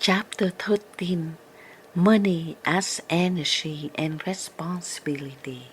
Chapter 13 Money as Energy and Responsibility.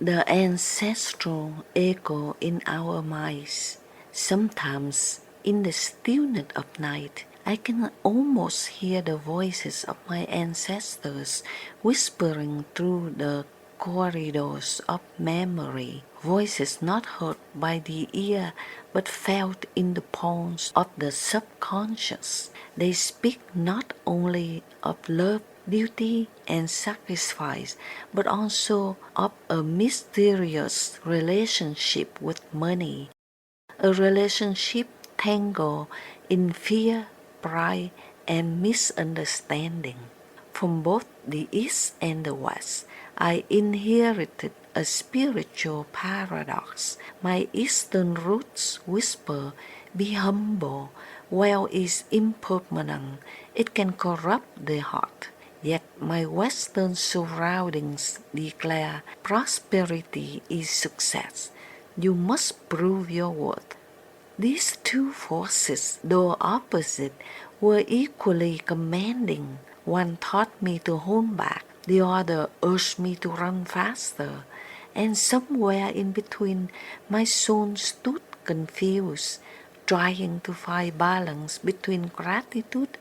The ancestral echo in our minds. Sometimes, in the stillness of night, I can almost hear the voices of my ancestors whispering through the corridors of memory, voices not heard by the ear but felt in the pulse of the subconscious. They speak not only of love, duty, and sacrifice, but also of a mysterious relationship with money, a relationship tangled in fear, pride, and misunderstanding. From both the East and the West, I inherited a spiritual paradox. My Eastern roots whisper, "Be humble. Wealth is impermanent. It can corrupt the heart." Yet my Western surroundings declare, "Prosperity is success. You must prove your worth." These two forces, though opposite, were equally commanding. One taught me to hold back, the other urged me to run faster, and somewhere in between my soul stood confused, trying to find balance between gratitude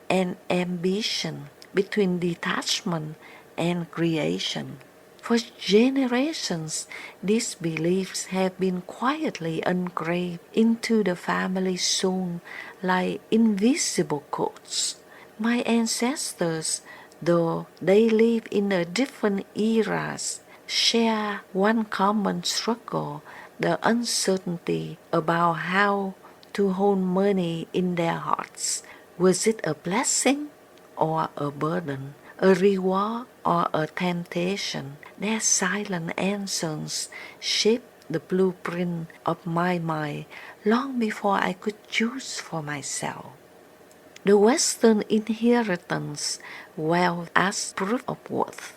and ambition, between detachment and creation. For generations, these beliefs have been quietly engraved into the family soul like invisible codes. My ancestors, though they live in a different eras, share one common struggle, the uncertainty about how to hold money in their hearts. Was it a blessing or a burden, a reward or a temptation? Their silent answers shaped the blueprint of my mind long before I could choose for myself. The Western inheritance wealth as proof of worth.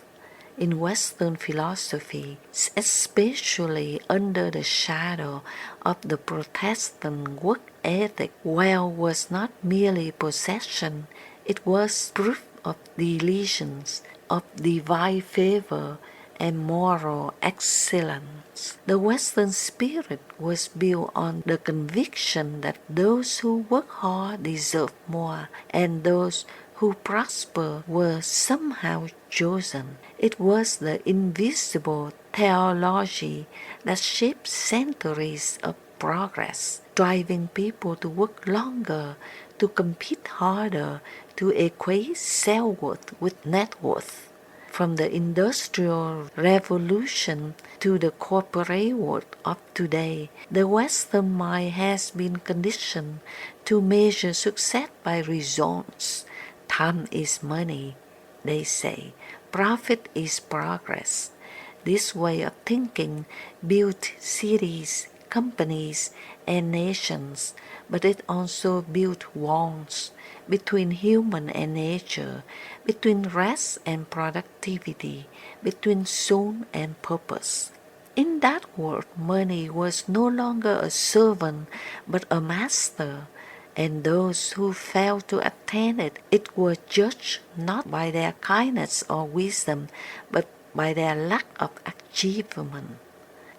In Western philosophy, especially under the shadow of the Protestant work ethic, wealth was not merely possession, it was proof of diligence, of divine favor, and moral excellence. The Western spirit was built on the conviction that those who work hard deserve more, and those who prosper were somehow chosen. It was the invisible theology that shaped centuries of progress, driving people to work longer, to compete harder, to equate self-worth with net worth. From the Industrial Revolution to the corporate world of today, the Western mind has been conditioned to measure success by results. Time is money, they say. Profit is progress. This way of thinking built cities, companies, and nations, but it also built walls between human and nature, between rest and productivity, between soul and purpose. In that world, money was no longer a servant but a master, and those who failed to attain it were judged not by their kindness or wisdom, but by their lack of achievement.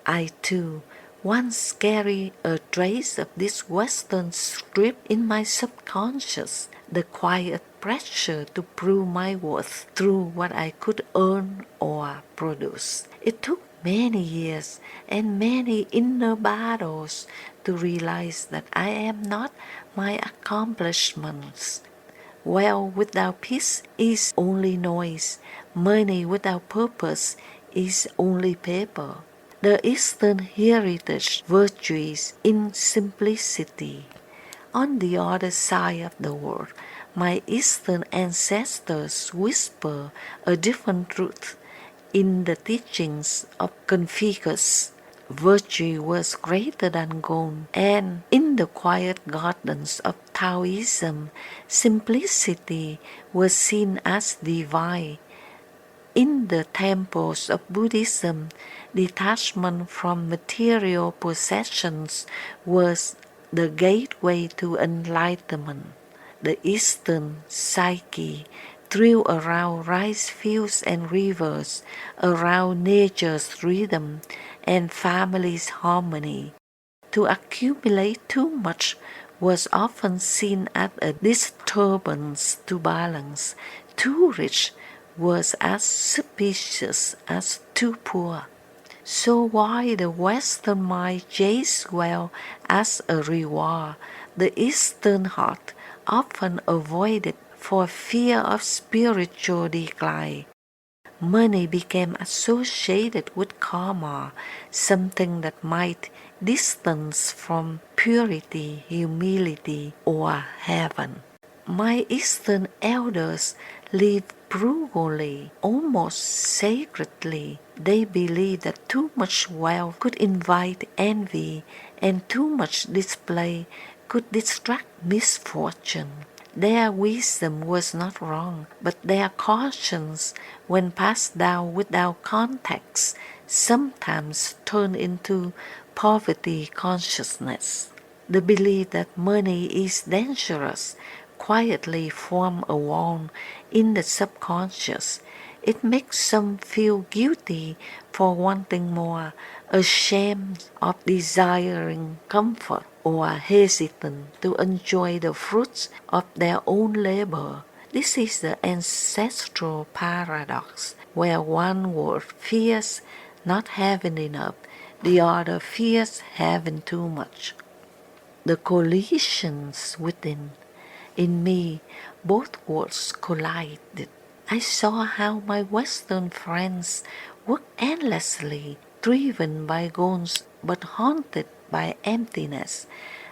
I too once carried a trace of this Western script in my subconscious, the quiet pressure to prove my worth through what I could earn or produce. It took many years and many inner battles to realize that I am not my accomplishments. Wealth without peace is only noise. Money without purpose is only paper. The Eastern heritage virtues in simplicity. On the other side of the world, my Eastern ancestors whisper a different truth. In the teachings of Confucius, virtue was greater than gold, and in the quiet gardens of Taoism, simplicity was seen as divine. In the temples of Buddhism, detachment from material possessions was the gateway to enlightenment. the Eastern psyche thrill around rice fields and rivers, around nature's rhythm and family's harmony. To accumulate too much was often seen as a disturbance to balance. Too rich was as suspicious as too poor. So while the Western mind judged well as a reward, the Eastern heart often avoided for fear of spiritual decline. Money became associated with karma, something that might distance from purity, humility, or heaven. My Eastern elders lived frugally, almost sacredly. They believed that too much wealth could invite envy, and too much display could distract misfortune. Their wisdom was not wrong, but their cautions, when passed down without context, sometimes turned into poverty consciousness. The belief that money is dangerous quietly forms a wound in the subconscious. It makes some feel guilty for wanting more, ashamed of desiring comfort, or hesitant to enjoy the fruits of their own labor. This is the ancestral paradox, where one world fears not having enough, the other fears having too much. The collisions within, in me, both worlds collided. I saw how my Western friends worked endlessly, driven by goals but haunted by emptiness.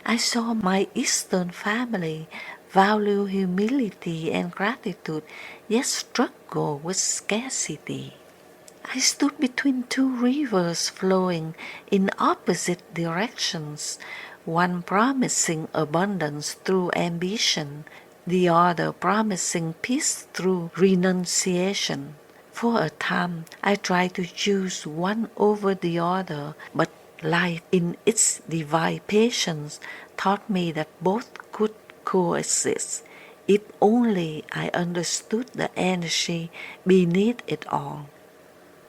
I saw my Eastern family value humility and gratitude, yet struggle with scarcity. I stood between two rivers flowing in opposite directions, one promising abundance through ambition, the other promising peace through renunciation. For a time, I tried to choose one over the other, but life in its divine patience taught me that both could coexist, if only I understood the energy beneath it all.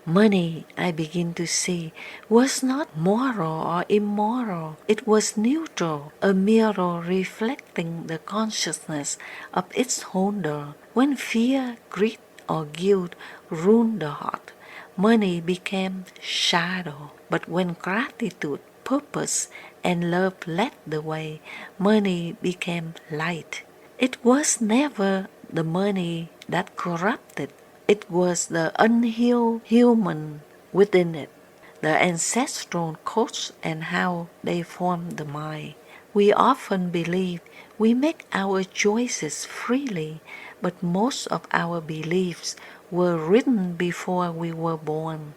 Money, I begin to see, was not moral or immoral. It was neutral, a mirror reflecting the consciousness of its holder. When fear, greed, or guilt ruled the heart, money became shadow. But when gratitude, purpose, and love led the way, money became light. It was never the money that corrupted. It was the unhealed human within it, the ancestral codes and how they form the mind. We often believe we make our choices freely, but most of our beliefs were written before we were born.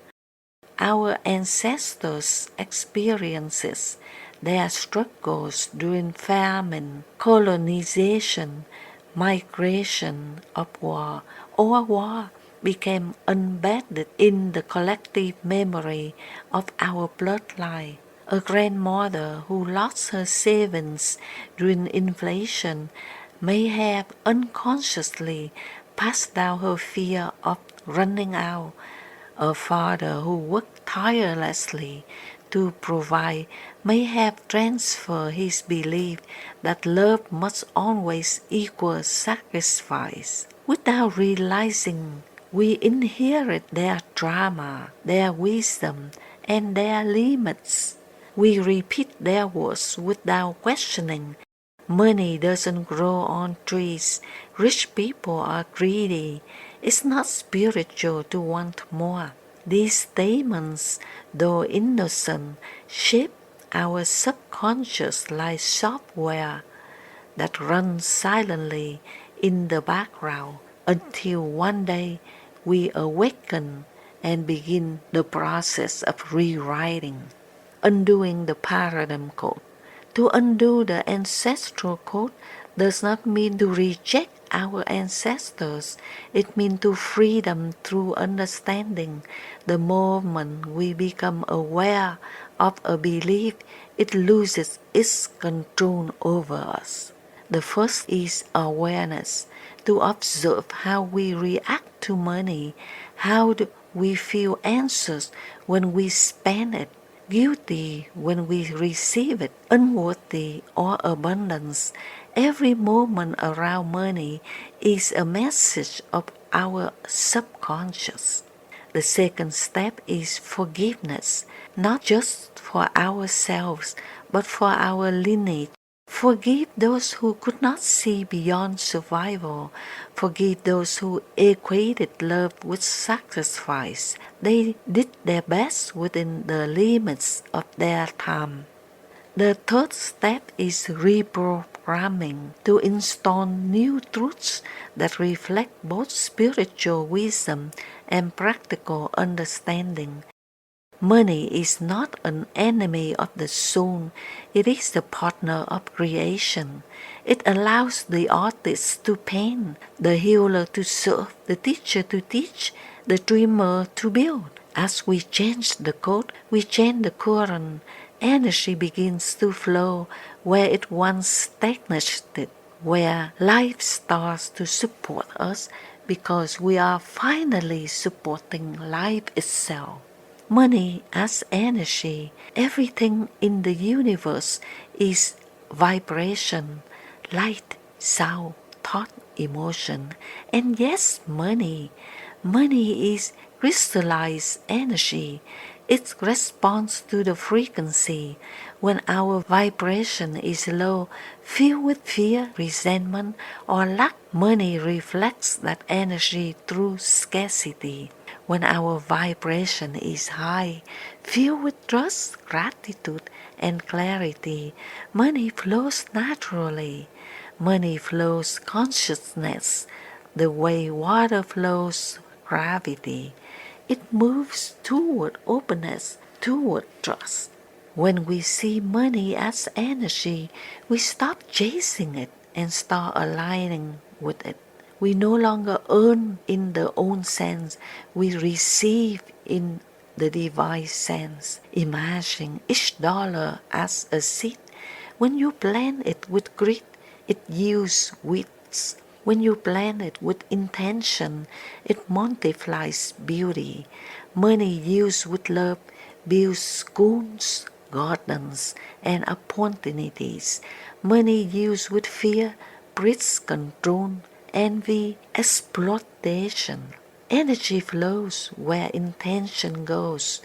Our ancestors' experiences, their struggles during famine, colonization, migration of war, or war became embedded in the collective memory of our bloodline. A grandmother who lost her savings during inflation may have unconsciously passed down her fear of running out. A father who worked tirelessly to provide may have transferred his belief that love must always equal sacrifice. Without realizing, we inherit their drama, their wisdom, and their limits. We repeat their words without questioning. Money doesn't grow on trees. Rich people are greedy. It's not spiritual to want more. These statements, though innocent, shape our subconscious like software that runs silently in the background until one day we awaken and begin the process of rewriting, undoing the paradigm code. To undo the ancestral code does not mean to reject our ancestors. It means to free them through understanding. The moment we become aware of a belief, it loses its control over us. The first is awareness, to observe how we react to money, how do we feel anxious when we spend it, guilty when we receive it, unworthy or abundance. Every moment around money is a message of our subconscious. The second step is forgiveness, not just for ourselves, but for our lineage. Forgive those who could not see beyond survival. Forgive those who equated love with sacrifice. They did their best within the limits of their time. The third step is reprogramming, to install new truths that reflect both spiritual wisdom and practical understanding. Money is not an enemy of the soul, it is the partner of creation. It allows the artist to paint, the healer to serve, the teacher to teach, the dreamer to build. As we change the code, we change the current. Energy begins to flow where it once stagnated, where life starts to support us because we are finally supporting life itself. Money as energy, everything in the universe is vibration, light, sound, thought, emotion. And yes, money. Money is crystallized energy. It responds to the frequency. When our vibration is low, filled with fear, resentment, or lack, money reflects that energy through scarcity. When our vibration is high, filled with trust, gratitude, and clarity, money flows naturally. Money flows consciousness, the way water flows gravity. It moves toward openness, toward trust. When we see money as energy, we stop chasing it and start aligning with it. We no longer earn in the own sense, we receive in the divine sense. Imagine each dollar as a seed. When you plant it with grit, it yields weeds. When you plant it with intention, it multiplies beauty. Money used with love builds schools, gardens, and opportunities. Money used with fear breeds control, envy, exploitation. Energy flows where intention goes.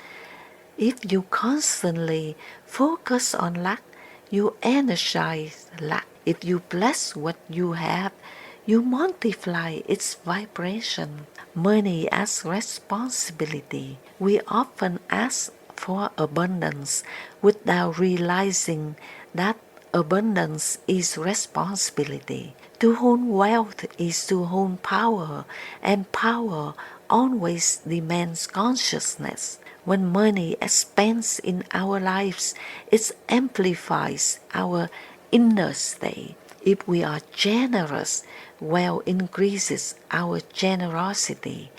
If you constantly focus on lack, you energize lack. If you bless what you have, you multiply its vibration. Money as responsibility. We often ask for abundance without realizing that abundance is responsibility. To hold wealth is to hold power, and power always demands consciousness. When money expands in our lives, it amplifies our inner state. If we are generous, wealth increases our generosity.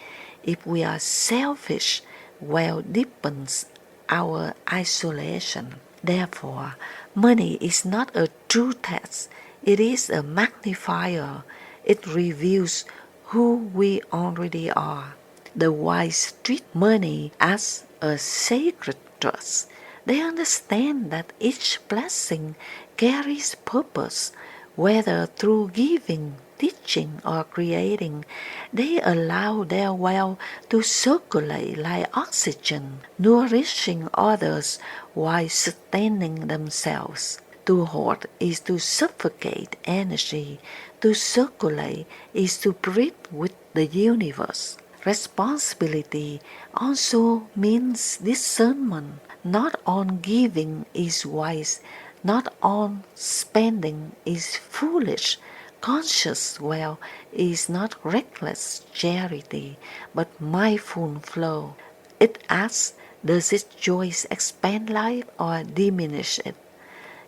If we are selfish, wealth deepens our isolation. Therefore, money is not a true test, it is a magnifier. It reveals who we already are. The wise treat money as a sacred trust. They understand that each blessing carries purpose, whether through giving, teaching, or creating. They allow their wealth to circulate like oxygen, nourishing others while sustaining themselves. To hoard is to suffocate energy. To circulate is to breathe with the universe. Responsibility also means discernment. Not all giving is wise, not all spending is foolish. Conscious wealth is not reckless charity, but mindful flow. It asks, does its joy expand life or diminish it?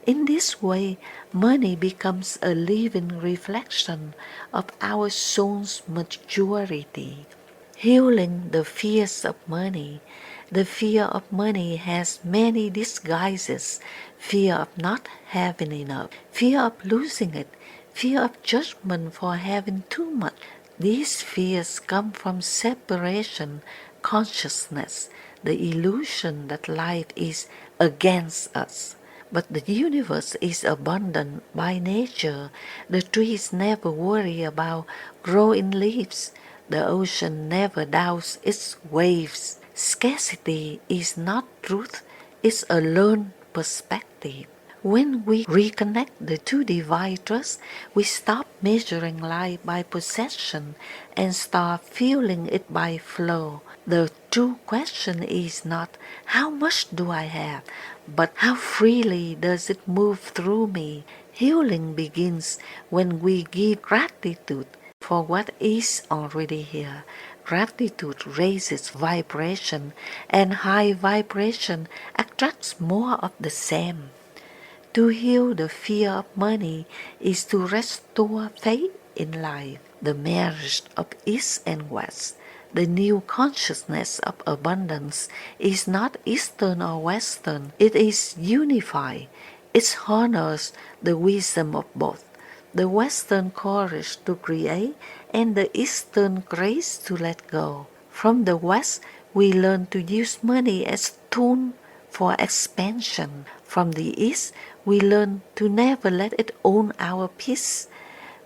In this way, money becomes a living reflection of our soul's maturity. Healing the fears of money. The fear of money has many disguises: fear of not having enough, fear of losing it, fear of judgment for having too much. These fears come from separation, consciousness, the illusion that life is against us. But the universe is abundant by nature. The trees never worry about growing leaves. The ocean never doubts its waves. Scarcity is not truth, it's a learned perspective. When we reconnect the two divine truths, we stop measuring life by possession and start feeling it by flow. The true question is not how much do I have, but how freely does it move through me. Healing begins when we give gratitude for what is already here. Gratitude raises vibration, and high vibration attracts more of the same. To heal the fear of money is to restore faith in life, the marriage of East and West. The new consciousness of abundance is not Eastern or Western, it is unified. It honors the wisdom of both, the Western courage to create and the Eastern grace to let go. From the West, we learn to use money as tool for expansion. From the East, we learn to never let it own our peace.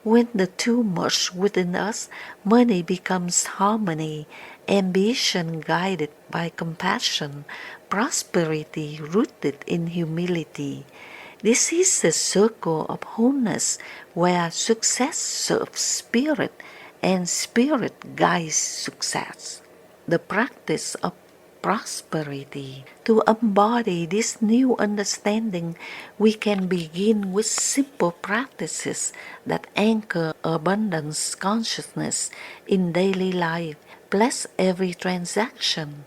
When the two merge within us, money becomes harmony, ambition guided by compassion, prosperity rooted in humility. This is the circle of wholeness where success serves spirit and spirit guides success. The practice of prosperity. To embody this new understanding, we can begin with simple practices that anchor abundance consciousness in daily life. Bless every transaction.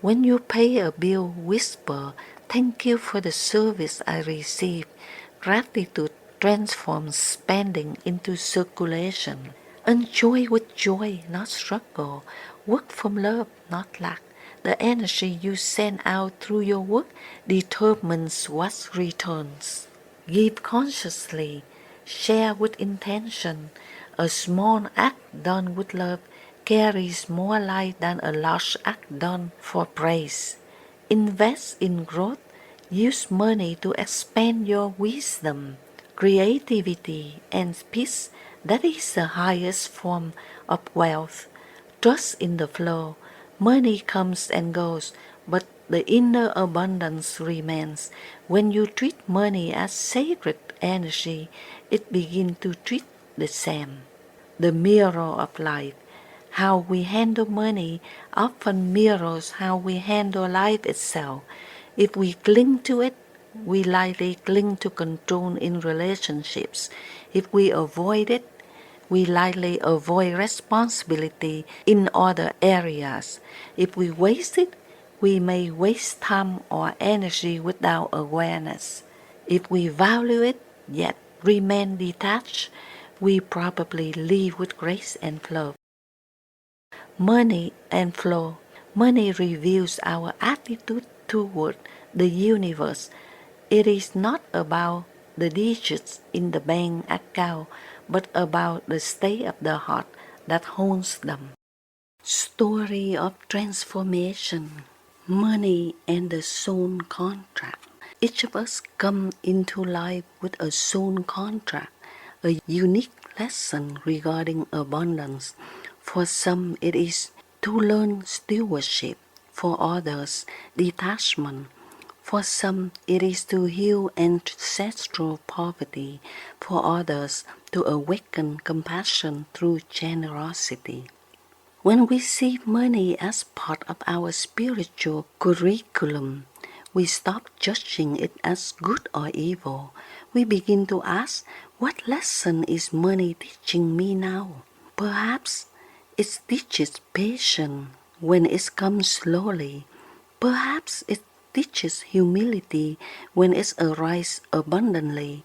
When you pay a bill, whisper, "Thank you for the service I received." Gratitude transforms spending into circulation. Enjoy with joy, not struggle. Work from love, not lack. The energy you send out through your work determines what returns. Give consciously, share with intention. A small act done with love carries more light than a large act done for praise. Invest in growth. Use money to expand your wisdom, creativity, and peace. That is the highest form of wealth. Trust in the flow. Money comes and goes, but the inner abundance remains. When you treat money as sacred energy, it begins to treat the same. The mirror of life. How we handle money often mirrors how we handle life itself. If we cling to it, we likely cling to control in relationships. If we avoid it, we likely avoid responsibility in other areas. If we waste it, we may waste time or energy without awareness. If we value it, yet remain detached, we probably live with grace and flow. Money and flow. Money reveals our attitude toward the universe. It is not about the digits in the bank account, but about the state of the heart that holds them. Story of transformation. Money and the soul contract. Each of us come into life with a soul contract, a unique lesson regarding abundance. For some, it is to learn stewardship. For others, detachment. For some, it is to heal ancestral poverty. For others, to awaken compassion through generosity. When we see money as part of our spiritual curriculum, we stop judging it as good or evil. We begin to ask, what lesson is money teaching me now? Perhaps it teaches patience when it comes slowly. Perhaps it teaches humility when it arises abundantly.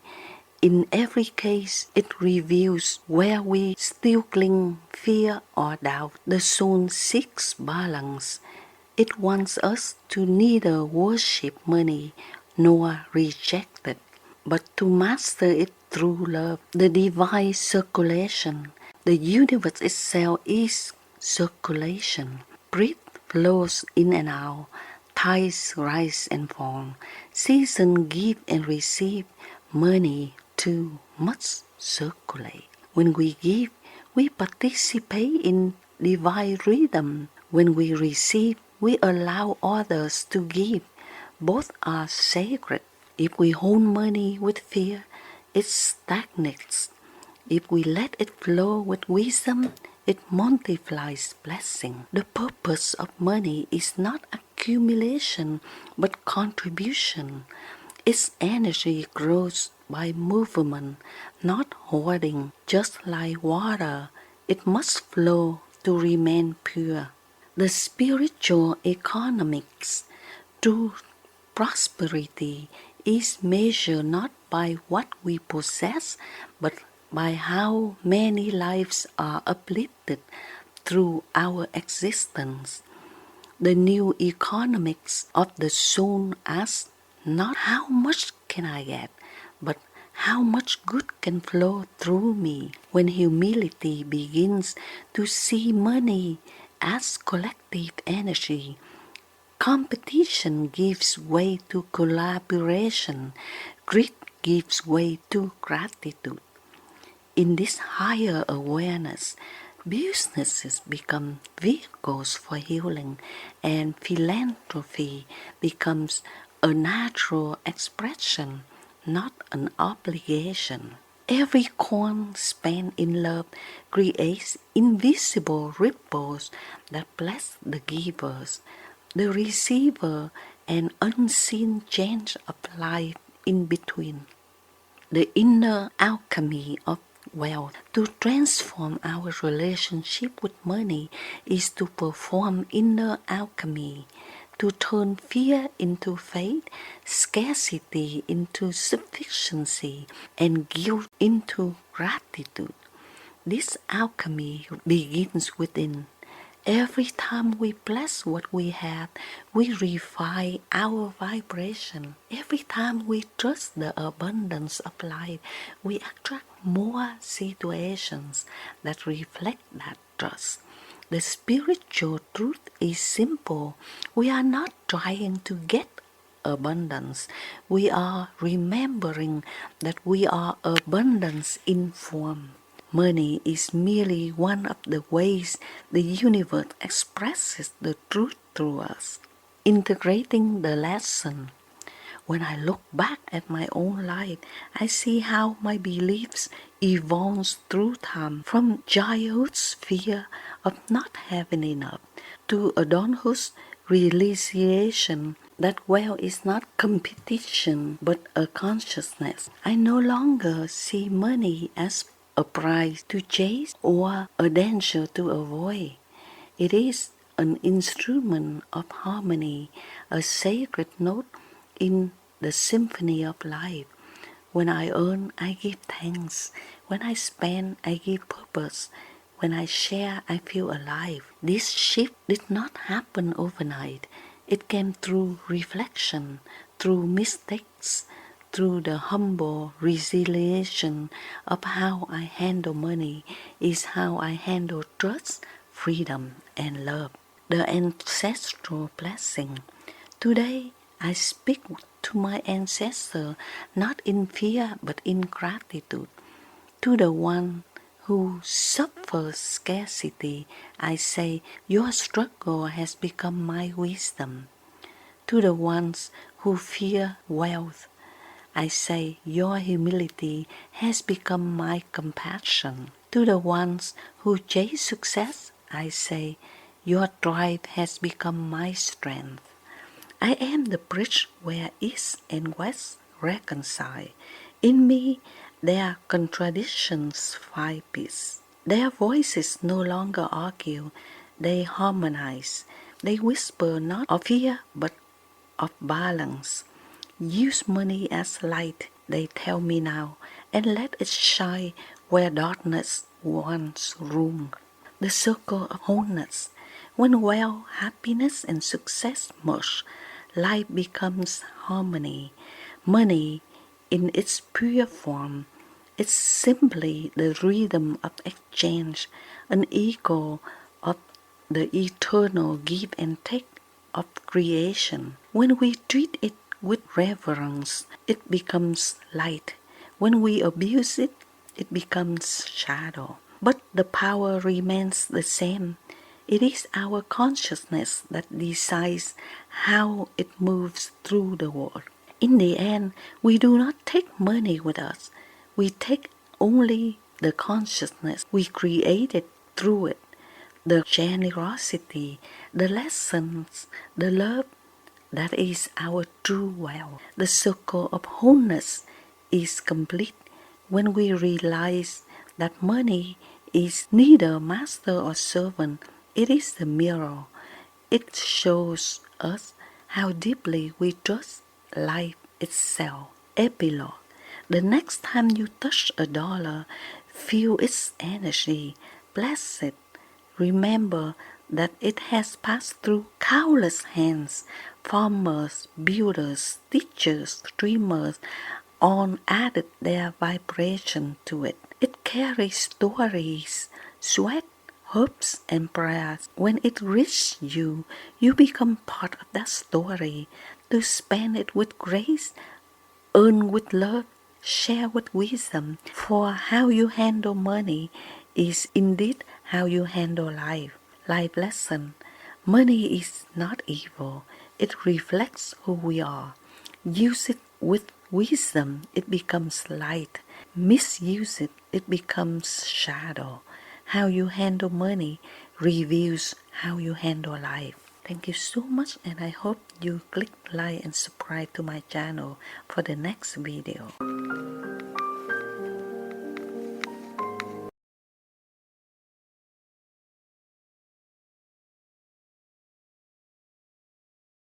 In every case, it reveals where we still cling, fear, or doubt. The soul seeks balance. It wants us to neither worship money nor reject it, but to master it through love, the divine circulation. The universe itself is circulation. Breath flows in and out, tides rise and fall, seasons give and receive, money too must circulate. When we give, we participate in divine rhythm. When we receive, we allow others to give. Both are sacred. If we hold money with fear, it stagnates. If we let it flow with wisdom, it multiplies blessing. The purpose of money is not accumulation, but contribution. Its energy grows by movement, not hoarding. Just like water, it must flow to remain pure. The spiritual economics, true prosperity, is measured not by what we possess, but by how many lives are uplifted through our existence. The new economics of the soul asks not how much can I get, but how much good can flow through me. When humility begins to see money as collective energy, competition gives way to collaboration, greed gives way to gratitude. In this higher awareness, businesses become vehicles for healing, and philanthropy becomes a natural expression, not an obligation. Every coin spent in love creates invisible ripples that bless the givers, the receiver, and unseen change of life in between. The inner alchemy of wealth. To transform our relationship with money is to perform inner alchemy, to turn fear into faith, scarcity into sufficiency, and guilt into gratitude. This alchemy begins within. Every time we bless what we have, we refine our vibration. Every time we trust the abundance of life, we attract more situations that reflect that trust. The spiritual truth is simple. We are not trying to get abundance. We are remembering that we are abundance in form. Money is merely one of the ways the universe expresses the truth through us. Integrating the lesson. When I look back at my own life, I see how my beliefs evolved through time, from childhood's fear of not having enough to adulthood's realization that wealth is not competition but a consciousness. I no longer see money as a prize to chase or a danger to avoid. It is an instrument of harmony, a sacred note in the symphony of life. When I earn, I give thanks. When I spend, I give purpose. When I share, I feel alive. This shift did not happen overnight. It came through reflection, through mistakes, through the humble realization of how I handle money is how I handle trust, freedom, and love. The ancestral blessing. Today, I speak to my ancestor not in fear but in gratitude. To the one who suffers scarcity, I say, your struggle has become my wisdom. To the ones who fear wealth, I say, your humility has become my compassion. To the ones who chase success, I say, your drive has become my strength. I am the bridge where East and West reconcile. In me, their contradictions find peace. Their voices no longer argue, they harmonize. They whisper not of fear, but of balance. Use money as light, they tell me now, and let it shine where darkness once ruled. The circle of wholeness. When wealth, happiness, and success merge, life becomes harmony. Money, in its pure form, It's simply the rhythm of exchange, an echo of the eternal give and take of creation. When we treat it with reverence, it becomes light. When we abuse it, it becomes shadow. But the power remains the same. It is our consciousness that decides how it moves through the world. In the end, we do not take money with us. We take only the consciousness we created through it, the generosity, the lessons, the love that is our true wealth. The circle of wholeness is complete when we realize that money is neither master or servant. It is the mirror. It shows us how deeply we trust life itself. Epilogue. The next time you touch a dollar, feel its energy, bless it. Remember that it has passed through countless hands, farmers, builders, teachers, dreamers, all added their vibration to it. It carries stories, sweat, hopes, and prayers. When it reaches you, you become part of that story. To spend it with grace, earn with love, share with wisdom. For how you handle money is indeed how you handle life. Life lesson. Money is not evil. It reflects who we are. Use it with wisdom, it becomes light. Misuse it, it becomes shadow. How you handle money reveals how you handle life. Thank you so much, and I hope you click like and subscribe to my channel for the next video.